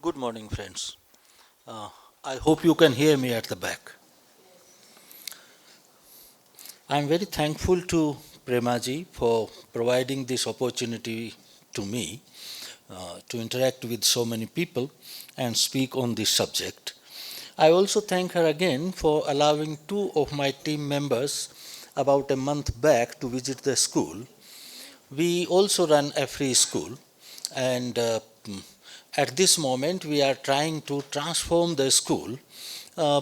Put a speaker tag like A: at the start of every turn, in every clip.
A: Good morning, friends. Uh, I hope you can hear me at the back. I'm very thankful to Premaji for providing this opportunity to me to interact with so many people and speak on this subject. I also thank her again for allowing two of my team members about a month back to visit the school. We also run a free school, and at this moment, we are trying to transform the school uh,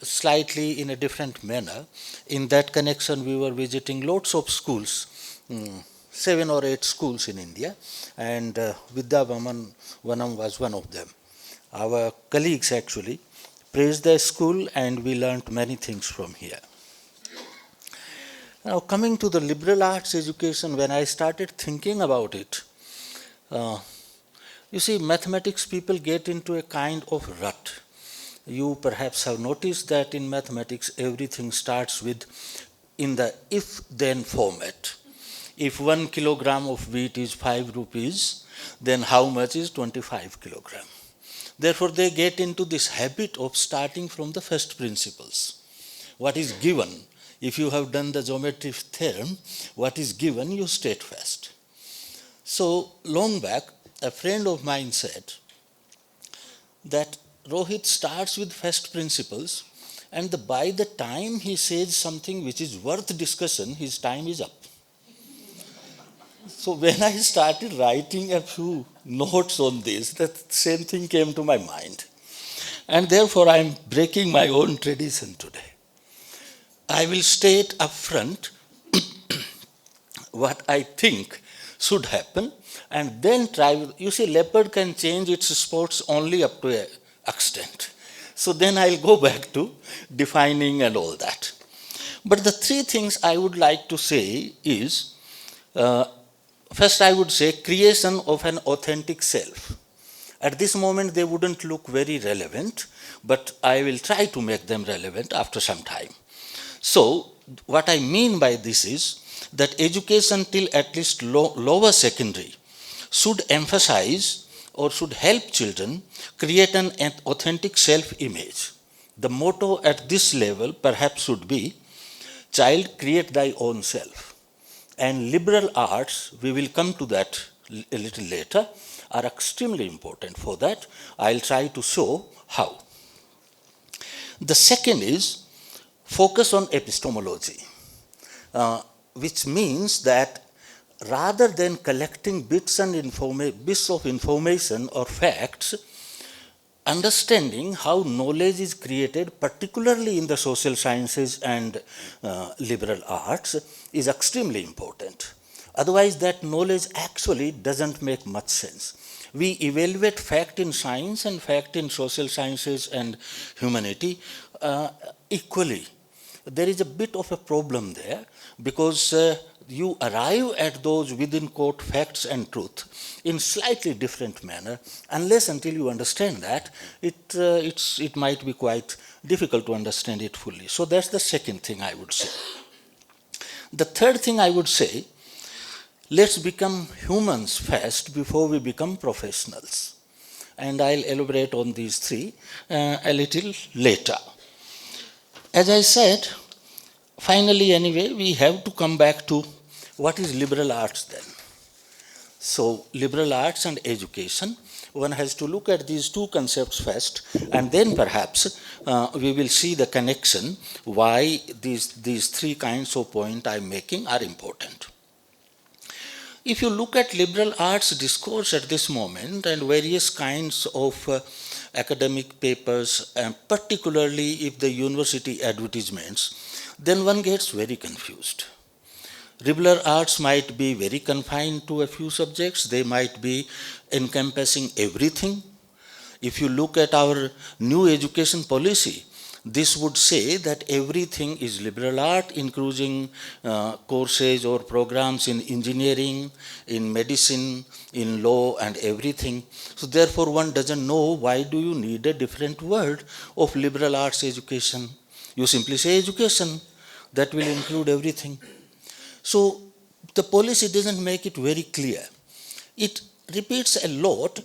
A: slightly in a different manner. In that connection, we were visiting lots of schools, 7 or 8 schools in India, and Vidya Vanam was one of them. Our colleagues actually praised the school, and we learned many things from here. Now, coming to the liberal arts education, when I started thinking about it, uh, you see, mathematics people get into a kind of rut. You perhaps have noticed that in mathematics, everything starts with in the if then format. If 1 kilogram of wheat is 5 rupees, then how much is 25 kilogram? Therefore, they get into this habit of starting from the first principles. What is given, if you have done the geometry theorem, what is given, you state first. So, long back, a friend of mine said that Rohit starts with first principles, and by the time he says something which is worth discussion, his time is up. So when I started writing a few notes on this, that same thing came to my mind. And therefore, I am breaking my own tradition today. I will state upfront what I think should happen and then try. You see, leopard can change its spots only up to an extent. So then I'll go back to defining and all that. But the three things I would like to say is uh, first, I would say creation of an authentic self. At this moment, they wouldn't look very relevant, but I will try to make them relevant after some time. So, what I mean by this is that education till at least lower secondary should emphasize or should help children create an authentic self image. The motto at this level perhaps should be child, create thy own self. And liberal arts, we will come to that a little later, are extremely important for that. I'll try to show how. The second is focus on epistemology, which means that rather than collecting bits of information or facts, understanding how knowledge is created, particularly in the social sciences and liberal arts, is extremely important. Otherwise, that knowledge actually doesn't make much sense. We evaluate fact in science and fact in social sciences and humanity equally. There is a bit of a problem there because you arrive at those within quote facts and truth in slightly different manner. Unless until you understand that, it might be quite difficult to understand it fully. So that's the second thing I would say. The third thing I would say, let's become humans first before we become professionals. And I'll elaborate on these three a little later. As I said, finally, anyway, we have to come back to what is liberal arts then. So, liberal arts and education, one has to look at these two concepts first, and then perhaps we will see the connection why these three kinds of point I'm making are important. If you look at liberal arts discourse at this moment and various kinds of academic papers, and particularly if the university advertisements, then one gets very confused. Liberal arts might be very confined to a few subjects, they might be encompassing everything. If you look at our new education policy, this would say that everything is liberal art, including courses or programs in engineering, in medicine, in law, and everything. So, therefore, one doesn't know why do you need a different word of liberal arts education. You simply say education, that will include everything. So, the policy doesn't make it very clear. It repeats a lot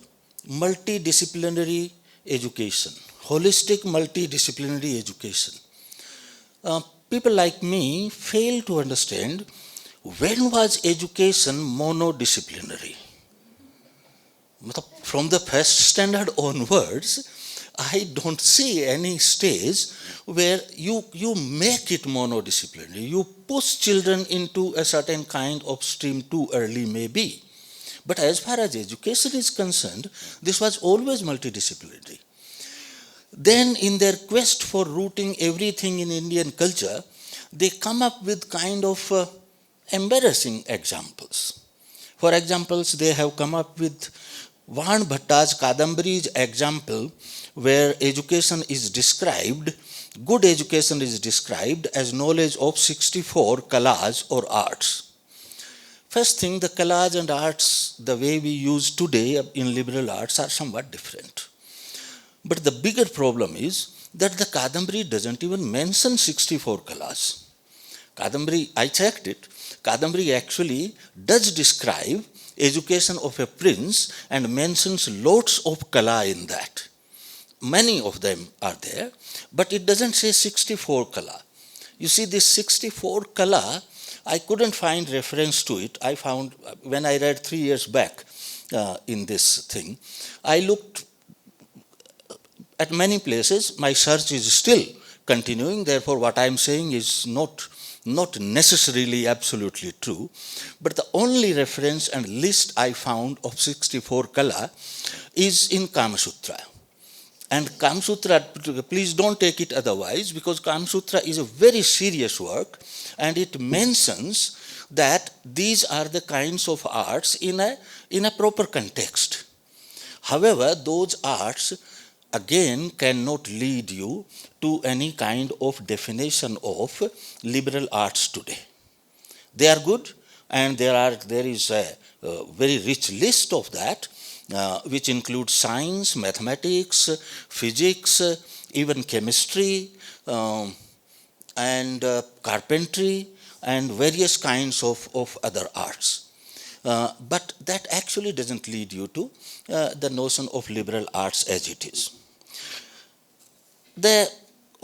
A: multidisciplinary education, holistic multidisciplinary education. People like me fail to understand when was education monodisciplinary. From the first standard onwards, I don't see any stage where you make it monodisciplinary. You push children into a certain kind of stream too early, maybe. But as far as education is concerned, this was always multidisciplinary. Then, in their quest for rooting everything in Indian culture, they come up with kind of embarrassing examples. For examples, they have come up with Van Bhatta's Kadambari's example where education is described, good education is described as knowledge of 64 kalas or arts. First thing, the kalas and arts, the way we use today in liberal arts, are somewhat different. But the bigger problem is that the Kadambari doesn't even mention 64 kalas. Kadambari, I checked it, Kadambari actually does describe education of a prince and mentions lots of kala in that. Many of them are there, but it doesn't say 64 kala. You see, this 64 kala, I couldn't find reference to it. I found, when I read 3 years back in this thing, I looked at many places. My search is still continuing, therefore what I am saying is not necessarily absolutely true, but the only reference and list I found of 64 kala is in Kama Sutra. And Kama Sutra, please don't take it otherwise, because Kama Sutra is a very serious work and it mentions that these are the kinds of arts in a proper context. However, those arts again cannot lead you to any kind of definition of liberal arts today. They are good, and there is a very rich list of that, which includes science, mathematics, physics, even chemistry, and carpentry, and various kinds of other arts. But that actually doesn't lead you to the notion of liberal arts as it is. The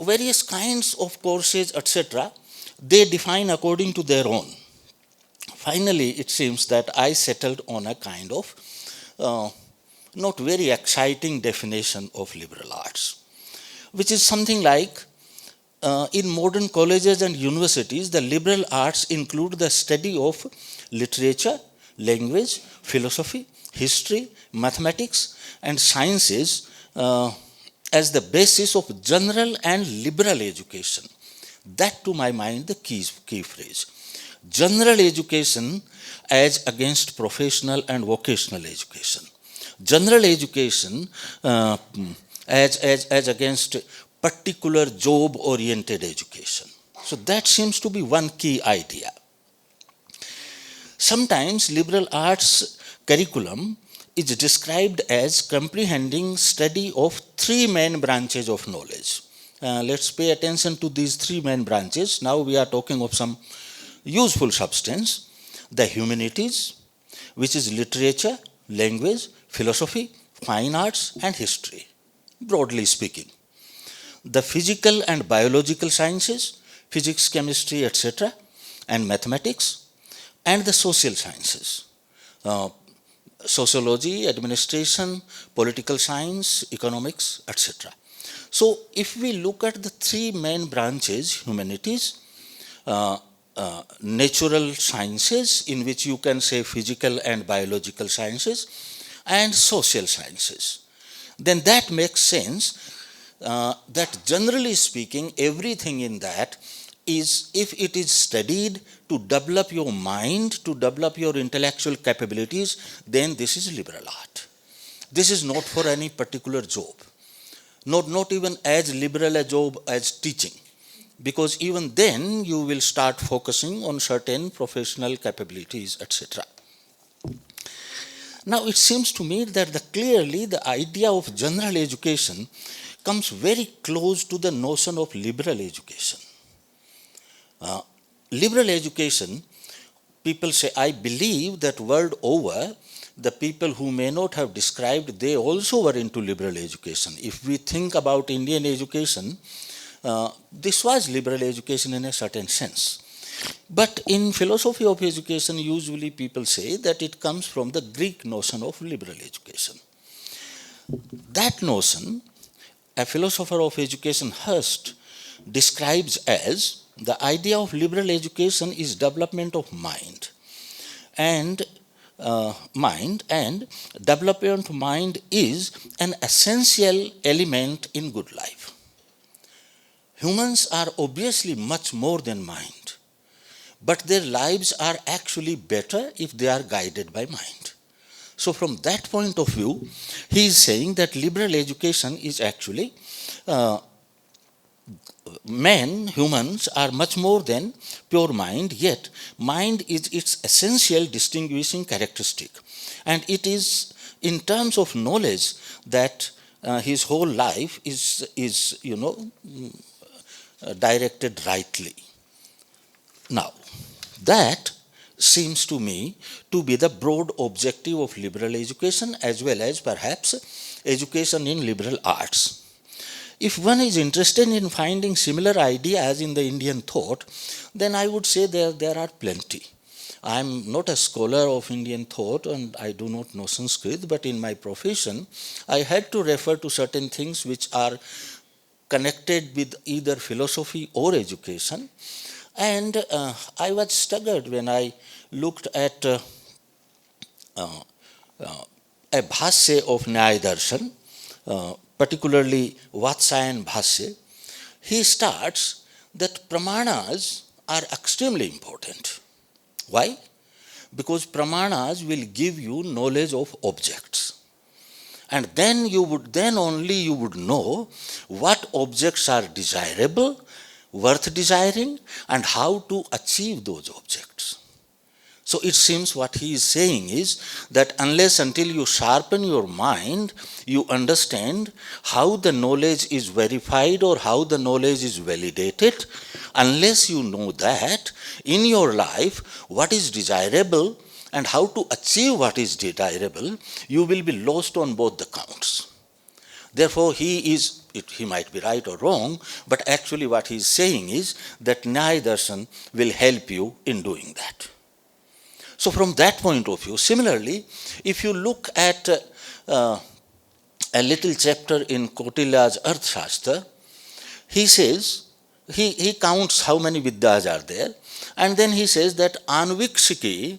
A: various kinds of courses, etc., they define according to their own. Finally, it seems that I settled on a kind of not very exciting definition of liberal arts, which is something like, in modern colleges and universities, the liberal arts include the study of literature, language, philosophy, history, mathematics, and sciences as the basis of general and liberal education. That, to my mind, the key phrase. General education as against professional and vocational education. General education as against particular job-oriented education. So that seems to be one key idea. Sometimes liberal arts curriculum is described as comprehending study of 3 main branches of knowledge. Let's pay attention to these 3 main branches. Now we are talking of some useful substance. The humanities, which is literature, language, philosophy, fine arts, and history, broadly speaking. The physical and biological sciences, physics, chemistry, etc., and mathematics, and the social sciences, sociology, administration, political science, economics, etc. So, if we look at the 3 main branches, humanities, natural sciences, in which you can say physical and biological sciences, and social sciences, then that makes sense that generally speaking, everything in that is, if it is studied to develop your mind, to develop your intellectual capabilities, then this is liberal art. This is not for any particular job. Not even as liberal a job as teaching, because even then you will start focusing on certain professional capabilities, etc. Now it seems to me that clearly the idea of general education comes very close to the notion of liberal education. Liberal education, people say, I believe that world over, the people who may not have described, they also were into liberal education. If we think about Indian education, this was liberal education in a certain sense. But in philosophy of education, usually people say that it comes from the Greek notion of liberal education. That notion, a philosopher of education, Hurst, describes as the idea of liberal education is development of mind. And development of mind is an essential element in good life. Humans are obviously much more than mind, but their lives are actually better if they are guided by mind. So from that point of view, he is saying that liberal education is actually humans are much more than pure mind, yet mind is its essential distinguishing characteristic. And it is in terms of knowledge that his whole life is directed rightly. Now, that seems to me to be the broad objective of liberal education as well as perhaps education in liberal arts. If one is interested in finding similar ideas in the Indian thought, then I would say there are plenty. I am not a scholar of Indian thought and I do not know Sanskrit, but in my profession, I had to refer to certain things which are connected with either philosophy or education. And I was staggered when I looked at a bhasya of Nyaya Darshan, particularly Vatsyayan Bhasya. He starts that pramanas are extremely important. Why? Because pramanas will give you knowledge of objects. And then only you would know what objects are desirable, worth desiring, and how to achieve those objects. So it seems what he is saying is that unless until you sharpen your mind, you understand how the knowledge is verified or how the knowledge is validated, unless you know that in your life what is desirable and how to achieve what is desirable, you will be lost on both the counts. Therefore, he might be right or wrong, but actually what he is saying is that Nyaya Darshan will help you in doing that. So from that point of view, similarly, if you look at a little chapter in Kautilya's Arthashastra, he says, he counts how many vidyas are there, and then he says that Anvikshiki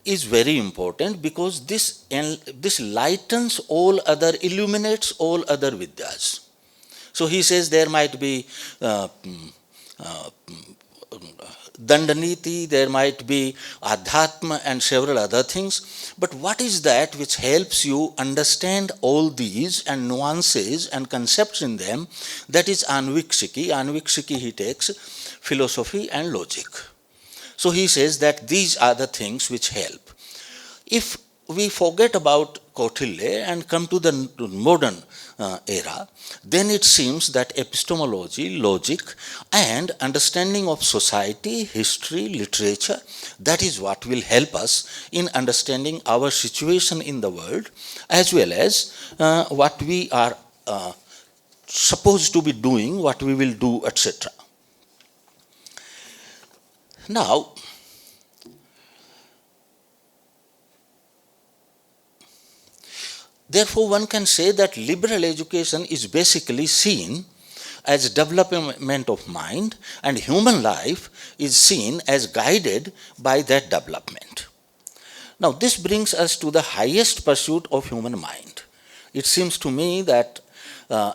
A: is very important because this lightens all other, illuminates all other vidyas. So he says there might be Dandaniti, there might be Adhyatma and several other things. But what is that which helps you understand all these and nuances and concepts in them? That is Anvikshiki. Anvikshiki he takes philosophy and logic. So he says that these are the things which help. If we forget about Kautilya and come to the modern era, then it seems that epistemology, logic, and understanding of society, history, literature, that is what will help us in understanding our situation in the world as well as what we are supposed to be doing, what we will do, etc. Now, therefore, one can say that liberal education is basically seen as development of mind, and human life is seen as guided by that development. Now, this brings us to the highest pursuit of human mind. It seems to me that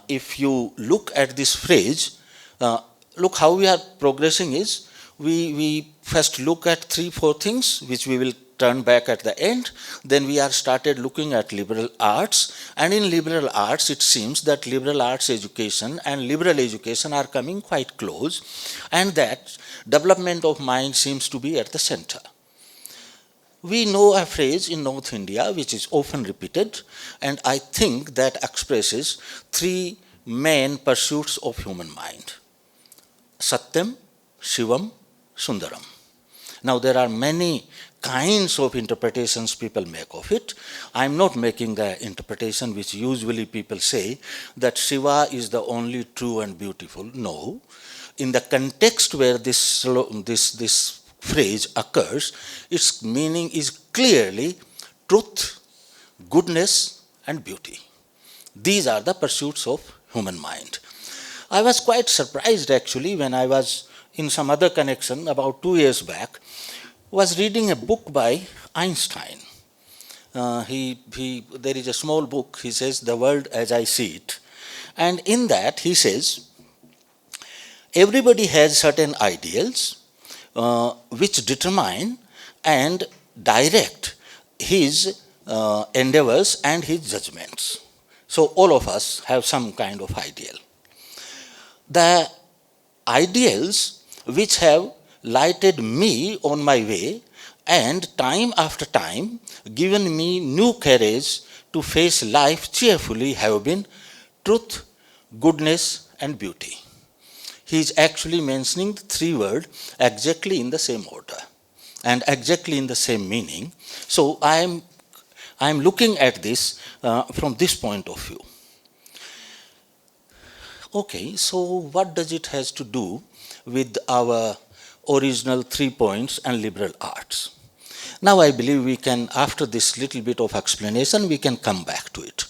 A: if you look at this phrase, look how we are progressing is, we first look at 3-4 things which we will turn back at the end. Then we are started looking at liberal arts, and in liberal arts it seems that liberal arts education and liberal education are coming quite close, and that development of mind seems to be at the center. We know a phrase in North India which is often repeated, and I think that expresses 3 main pursuits of human mind: Satyam, Shivam, Sundaram. Now, there are many kinds of interpretations people make of it. I am not making the interpretation which usually people say that Shiva is the only true and beautiful. No. In the context where this phrase occurs, its meaning is clearly truth, goodness, and beauty. These are the pursuits of human mind. I was quite surprised actually when I was in some other connection about 2 years back, was reading a book by Einstein. There is a small book, he says, The World as I See It. And in that he says, everybody has certain ideals which determine and direct his endeavors and his judgments. So all of us have some kind of ideal. The ideals which have lighted me on my way and time after time given me new courage to face life cheerfully have been truth, goodness, and beauty. He is actually mentioning the three words exactly in the same order and exactly in the same meaning. So I am looking at this from this point of view. Okay, so what does it has to do with our original 3 points and liberal arts? Now I believe we can, after this little bit of explanation, we can come back to it.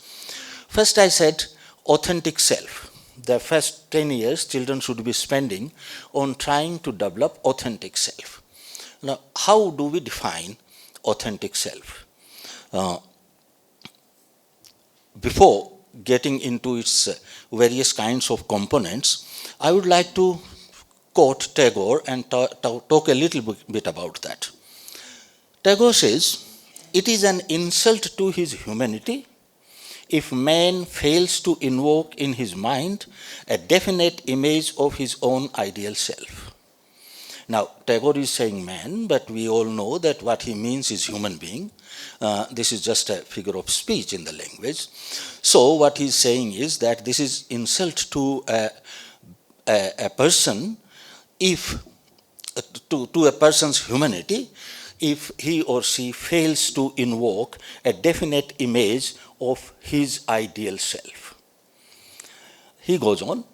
A: First I said authentic self. The first 10 years children should be spending on trying to develop authentic self. Now how do we define authentic self? Before getting into its various kinds of components, I would like to quote Tagore and talk a little bit about that. Tagore says, "It is an insult to his humanity if man fails to invoke in his mind a definite image of his own ideal self." Now, Tagore is saying man, but we all know that what he means is human being. This is just a figure of speech in the language. So what he's saying is that this is insult to a person if to a person's humanity if he or she fails to invoke a definite image of his ideal self. He goes on,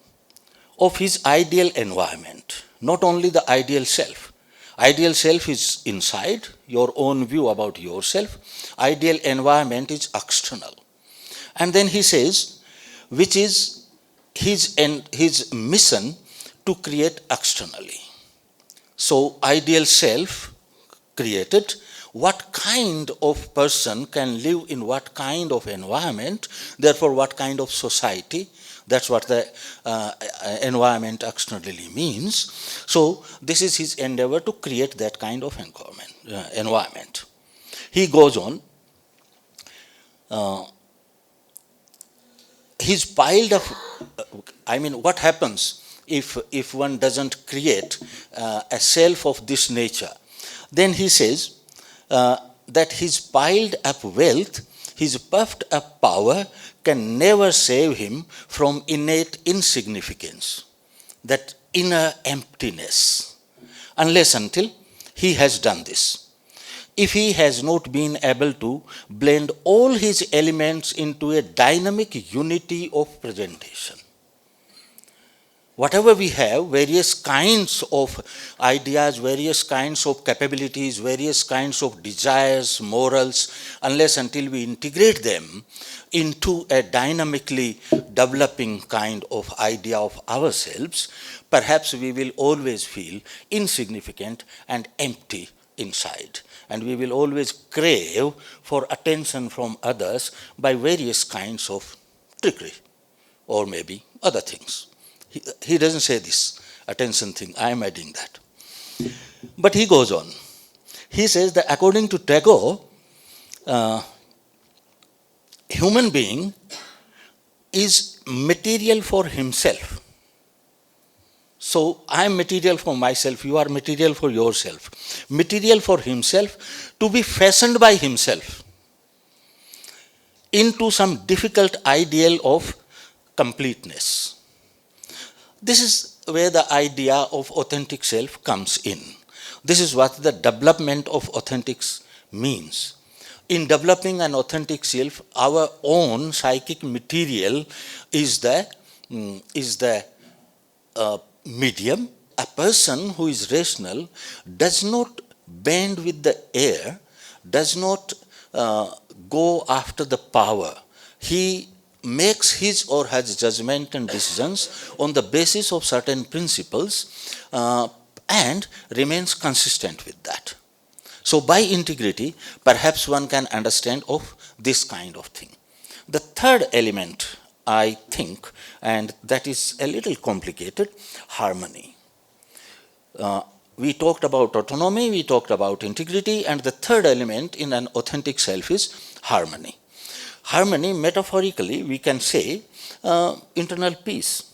A: of his ideal environment, not only the ideal self. Ideal self is inside, your own view about yourself. Ideal environment is external. And then he says, which is his mission to create externally. So ideal self created, what kind of person can live in what kind of environment, therefore what kind of society. That's what the environment externally means. So this is his endeavor to create that kind of environment. He goes on, he's piled up, what happens if one doesn't create a self of this nature? Then he says that his piled up wealth, his puffed up power can never save him from innate insignificance, that inner emptiness, unless until he has done this. If he has not been able to blend all his elements into a dynamic unity of presentation. Whatever we have, various kinds of ideas, various kinds of capabilities, various kinds of desires, morals, unless until we integrate them into a dynamically developing kind of idea of ourselves, perhaps we will always feel insignificant and empty inside. And we will always crave for attention from others by various kinds of trickery or maybe other things. He doesn't say this attention thing, I am adding that. But he goes on. He says that according to Tagore, human being is material for himself. So I am material for myself, you are material for yourself. Material for himself, to be fashioned by himself into some difficult ideal of completeness. This is where the idea of authentic self comes in. This is what the development of authentics means. In developing an authentic self, our own psychic material is the medium. A person who is rational does not bend with the air, does not go after the power. He makes his or her judgment and decisions on the basis of certain principles and remains consistent with that. So by integrity, perhaps one can understand of this kind of thing. The third element, I think, and that is a little complicated, harmony. We talked about autonomy, we talked about integrity, and the third element in an authentic self is harmony. Harmony, metaphorically, we can say internal peace.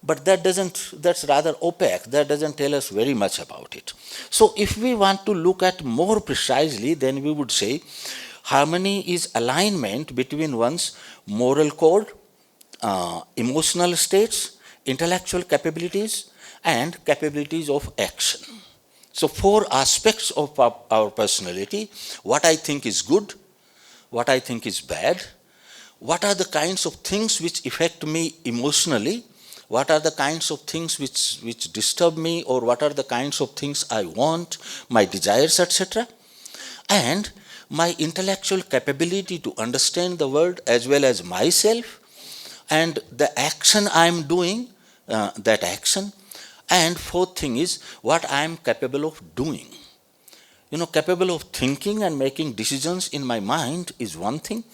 A: But that's rather opaque, that doesn't tell us very much about it. So if we want to look at more precisely, then we would say harmony is alignment between one's moral code, emotional states, intellectual capabilities, and capabilities of action. So four aspects of our personality: what I think is good, what I think is bad, what are the kinds of things which affect me emotionally, what are the kinds of things which disturb me, or what are the kinds of things I want, my desires, etc. And my intellectual capability to understand the world as well as myself, and the action I am doing, that action. And fourth thing is what I am capable of doing. Capable of thinking and making decisions in my mind is one thing,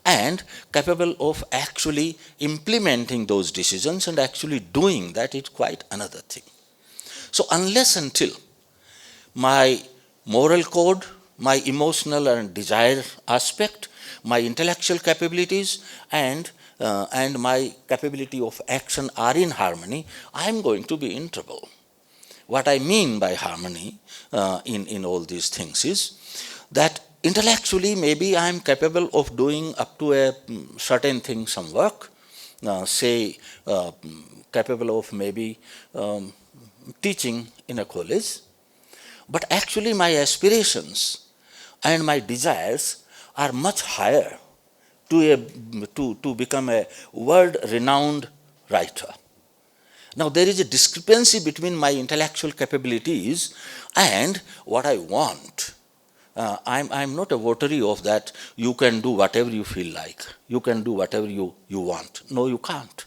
A: and capable of actually implementing those decisions and actually doing that is quite another thing. So unless until my moral code, my emotional and desire aspect, my intellectual capabilities, and my capability of action are in harmony, I am going to be in trouble. What I mean by harmony in all these things is that intellectually maybe I am capable of doing up to a certain thing, some work, capable of maybe teaching in a college, but actually my aspirations and my desires are much higher to become a world-renowned writer. Now, there is a discrepancy between my intellectual capabilities and what I want. I'm not a votary of that, you can do whatever you feel like, you can do whatever you want. No, you can't.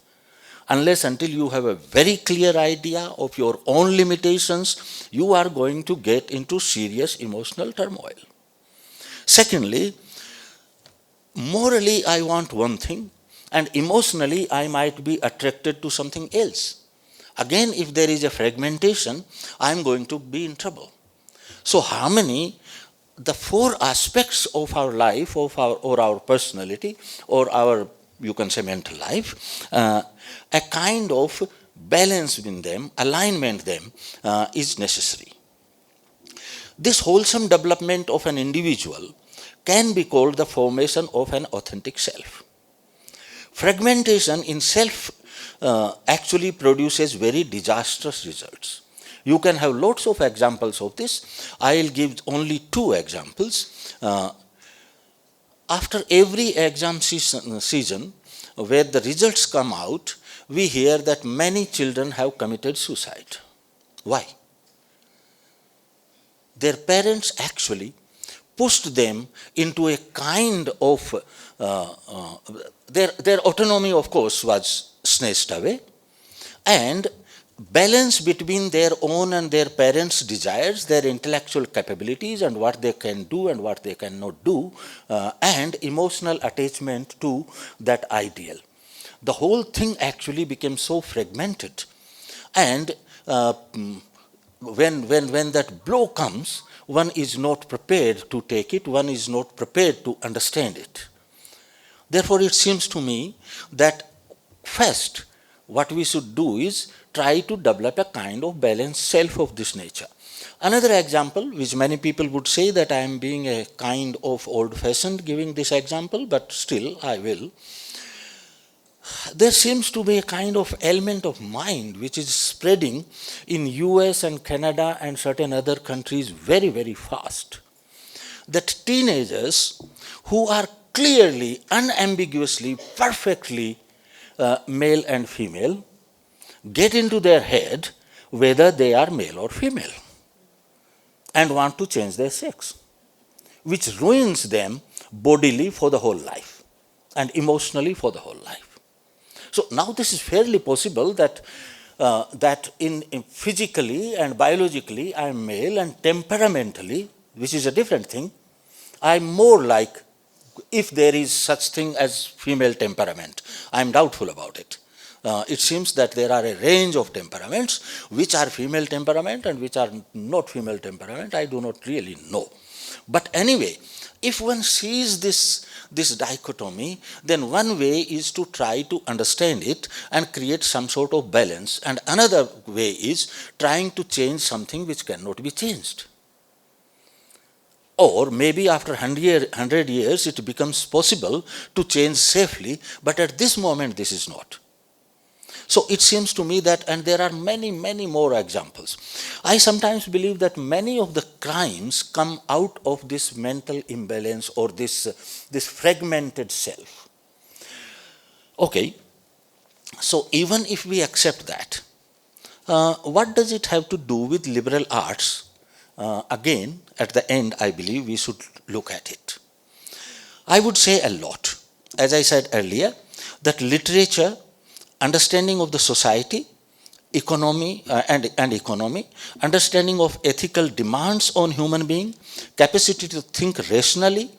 A: Unless until you have a very clear idea of your own limitations, you are going to get into serious emotional turmoil. Secondly, morally I want one thing, and emotionally I might be attracted to something else. Again, if there is a fragmentation, I am going to be in trouble. So harmony, the four aspects of our life, or our personality, or our, you can say, mental life, a kind of balance in them, alignment them is necessary. This wholesome development of an individual can be called the formation of an authentic self. Fragmentation in self actually produces very disastrous results. You can have lots of examples of this. I will give only two examples. After every exam season, where the results come out, we hear that many children have committed suicide. Why? Their parents actually pushed them into a kind of, their autonomy, of course, was snatched away, and balance between their own and their parents' desires, their intellectual capabilities and what they can do and what they cannot do, and emotional attachment to that ideal. The whole thing actually became so fragmented, and when that blow comes, one is not prepared to take it, one is not prepared to understand it. Therefore, it seems to me that first, what we should do is try to develop a kind of balanced self of this nature. Another example, which many people would say that I am being a kind of old-fashioned giving this example, but still I will. there seems to be a kind of element of mind which is spreading in US and Canada and certain other countries very, very fast. That teenagers who are clearly, unambiguously, perfectly male and female get into their head whether they are male or female and want to change their sex, which ruins them bodily for the whole life and emotionally for the whole life. So now this is fairly possible that in physically and biologically I am male, and temperamentally, which is a different thing, I am more like, if there is such thing as female temperament. I am doubtful about it. It seems that there are a range of temperaments which are female temperament and which are not female temperament. I do not really know. But anyway, if one sees this dichotomy, then one way is to try to understand it and create some sort of balance, and another way is trying to change something which cannot be changed. Or maybe after 100 years it becomes possible to change safely, but at this moment this is not. So it seems to me that, and there are many, many more examples. I sometimes believe that many of the crimes come out of this mental imbalance or this fragmented self. Okay, so even if we accept that, what does it have to do with liberal arts? Again, at the end, I believe we should look at it. I would say a lot. As I said earlier, that literature, understanding of the society, economy and economy, understanding of ethical demands on human being, capacity to think rationally,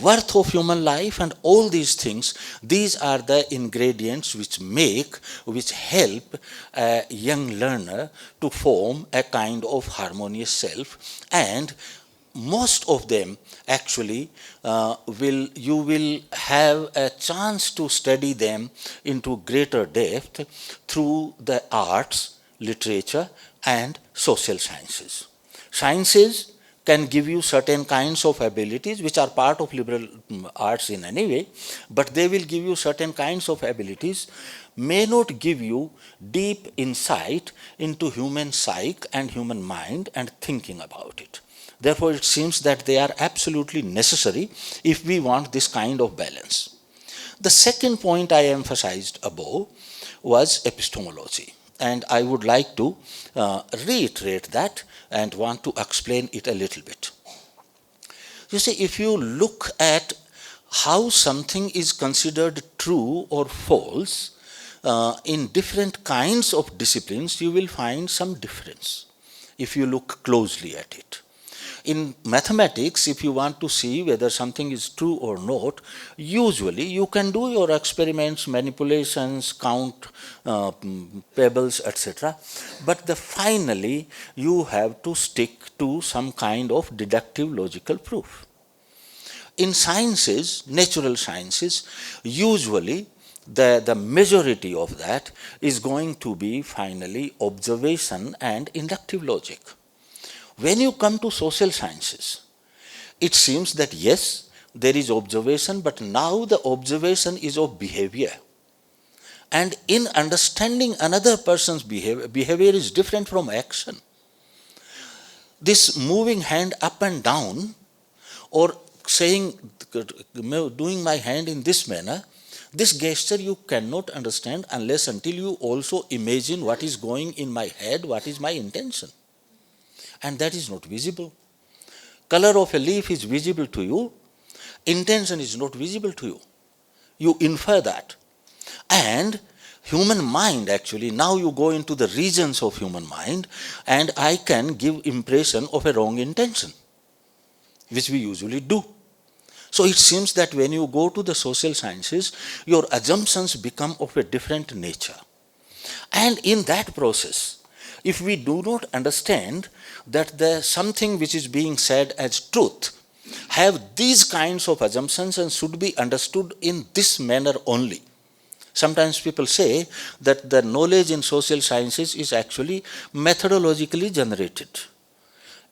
A: worth of human life, and all these things, these are the ingredients which help a young learner to form a kind of harmonious self, and most of them actually you will have a chance to study them into greater depth through the arts, literature, and social sciences. Sciences can give you certain kinds of abilities which are part of liberal arts in any way, but they will give you certain kinds of abilities, may not give you deep insight into human psyche and human mind and thinking about it. Therefore, it seems that they are absolutely necessary if we want this kind of balance. The second point I emphasized above was epistemology, and I would like to reiterate that and want to explain it a little bit. You see, if you look at how something is considered true or false in different kinds of disciplines, you will find some difference if you look closely at it. In mathematics, if you want to see whether something is true or not, usually you can do your experiments, manipulations, count pebbles, etc. But finally, you have to stick to some kind of deductive logical proof. In sciences, natural sciences, usually the majority of that is going to be finally observation and inductive logic. When you come to social sciences, it seems that yes, there is observation, but now the observation is of behavior. And in understanding another person's behavior, behavior is different from action. This moving hand up and down, or saying, doing my hand in this manner, this gesture you cannot understand unless until you also imagine what is going in my head, what is my intention. And that is not visible. Color of a leaf is visible to you. Intention is not visible to you. You infer that. And human mind, actually, now you go into the regions of human mind, and I can give impression of a wrong intention, which we usually do. So it seems that when you go to the social sciences, your assumptions become of a different nature. And in that process, if we do not understand that something which is being said as truth have these kinds of assumptions and should be understood in this manner only. Sometimes people say that the knowledge in social sciences is actually methodologically generated.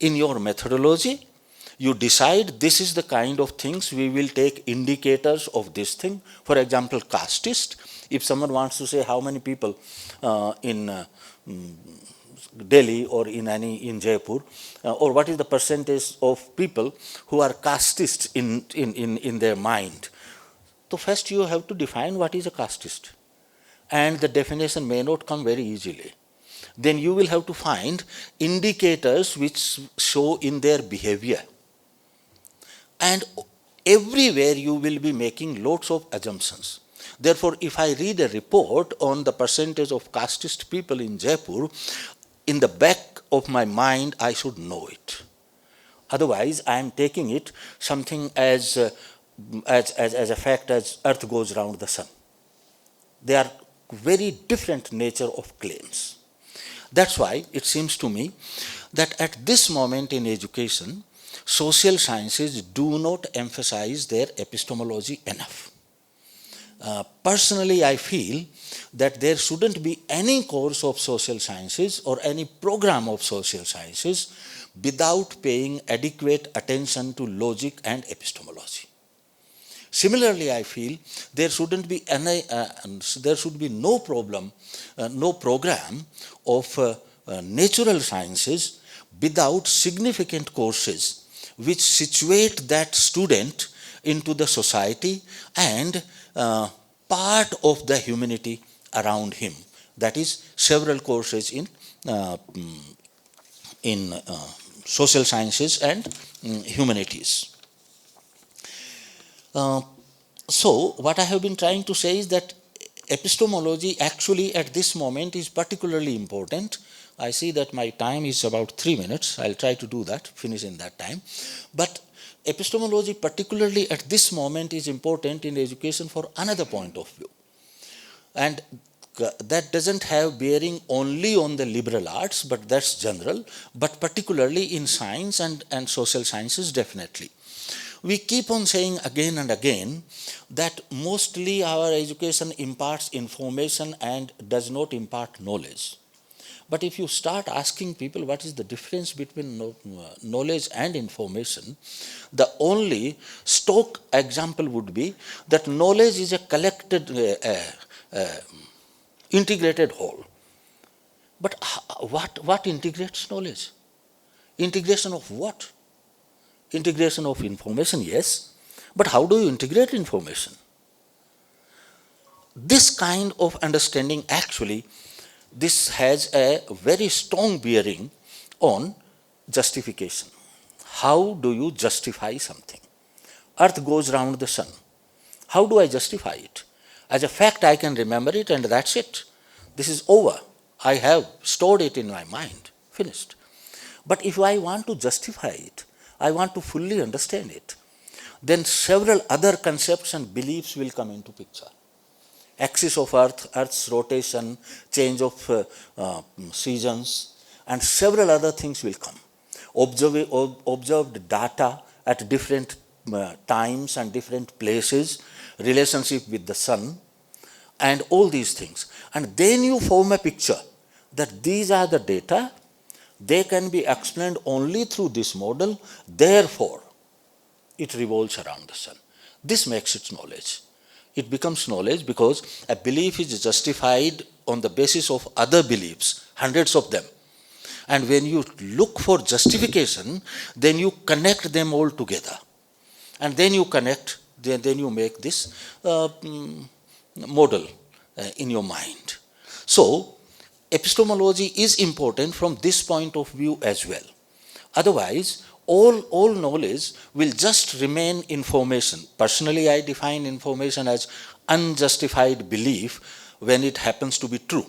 A: In your methodology, You decide this is the kind of things we will take indicators of this thing. For example, casteist. If someone wants to say how many people in Delhi or in Jaipur, or what is the percentage of people who are casteist in their mind. So first you have to define what is a casteist, and the definition may not come very easily. Then you will have to find indicators which show in their behavior. And everywhere you will be making lots of assumptions. Therefore, if I read a report on the percentage of casteist people in Jaipur, in the back of my mind, I should know it. Otherwise, I am taking it something as a fact as Earth goes round the sun. They are very different nature of claims. That's why it seems to me that at this moment in education, social sciences do not emphasize their epistemology enough. Personally, I feel that there shouldn't be any course of social sciences or any program of social sciences without paying adequate attention to logic and epistemology. Similarly, I feel there shouldn't be there should be no program of natural sciences without significant courses which situate that student into the society and part of the humanity around him. That is, several courses in social sciences and humanities. So what I have been trying to say is that epistemology actually at this moment is particularly important. I see that my time is about 3 minutes. I'll try to do that, finish in that time. But epistemology particularly at this moment is important in education for another point of view. And that doesn't have bearing only on the liberal arts, but that's general, but particularly in science and social sciences definitely. We keep on saying again and again that mostly our education imparts information and does not impart knowledge. But if you start asking people what is the difference between knowledge and information, the only stock example would be that knowledge is a collected, integrated whole. But what integrates knowledge? Integration of what? Integration of information, yes. But how do you integrate information? This kind of understanding actually, this has a very strong bearing on justification. How do you justify something? Earth goes round the sun. How do I justify it? As a fact, I can remember it and that's it. This is over. I have stored it in my mind. Finished. But if I want to justify it, I want to fully understand it, then several other concepts and beliefs will come into picture. Axis of Earth, Earth's rotation, change of seasons, and several other things will come. Observed data at different times and different places, relationship with the sun, and all these things. And then you form a picture that these are the data, they can be explained only through this model, therefore it revolves around the sun. This makes it knowledge. It becomes knowledge because a belief is justified on the basis of other beliefs, hundreds of them. And when you look for justification, then you connect them all together. And then you connect, then you make this model in your mind. So, epistemology is important from this point of view as well. Otherwise, all knowledge will just remain information. Personally, I define information as unjustified belief when it happens to be true.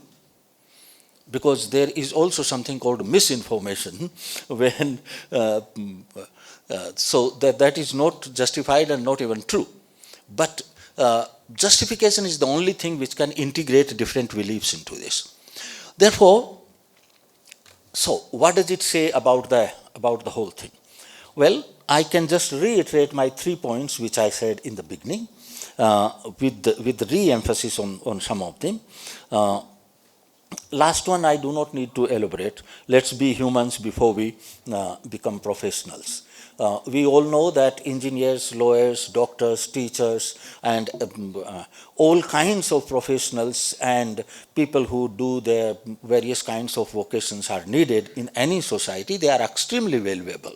A: Because there is also something called misinformation when so that is not justified and not even true. But justification is the only thing which can integrate different beliefs into this. Therefore, so what does it say about the whole thing? Well, I can just reiterate my 3 points which I said in the beginning with the re-emphasis on some of them. Last one, I do not need to elaborate. Let's be humans before we become professionals. We all know that engineers, lawyers, doctors, teachers, and all kinds of professionals and people who do their various kinds of vocations are needed in any society. They are extremely valuable.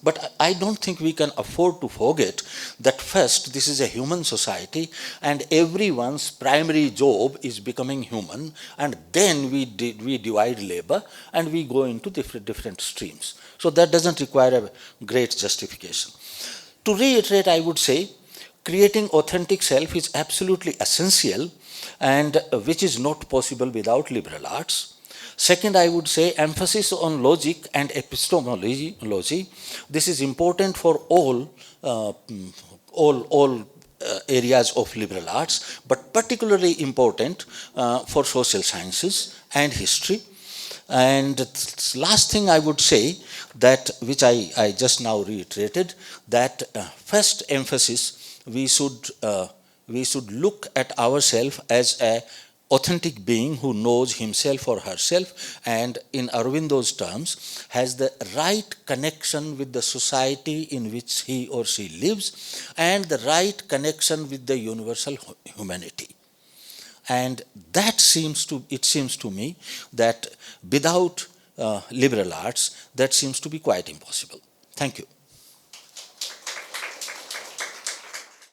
A: But I don't think we can afford to forget that first, this is a human society, and everyone's primary job is becoming human, and then we divide labor and we go into different streams. So that doesn't require a great justification. To reiterate, I would say creating authentic self is absolutely essential, and which is not possible without liberal arts. Second, I would say emphasis on logic and epistemology. This is important for all areas of liberal arts, but particularly important for social sciences and history. And last thing I would say that, which I just now reiterated, that first emphasis we should look at ourselves as a authentic being who knows himself or herself, and in Aurobindo's terms has the right connection with the society in which he or she lives and the right connection with the universal humanity. And it seems to me that without liberal arts, that seems to be quite impossible. Thank you.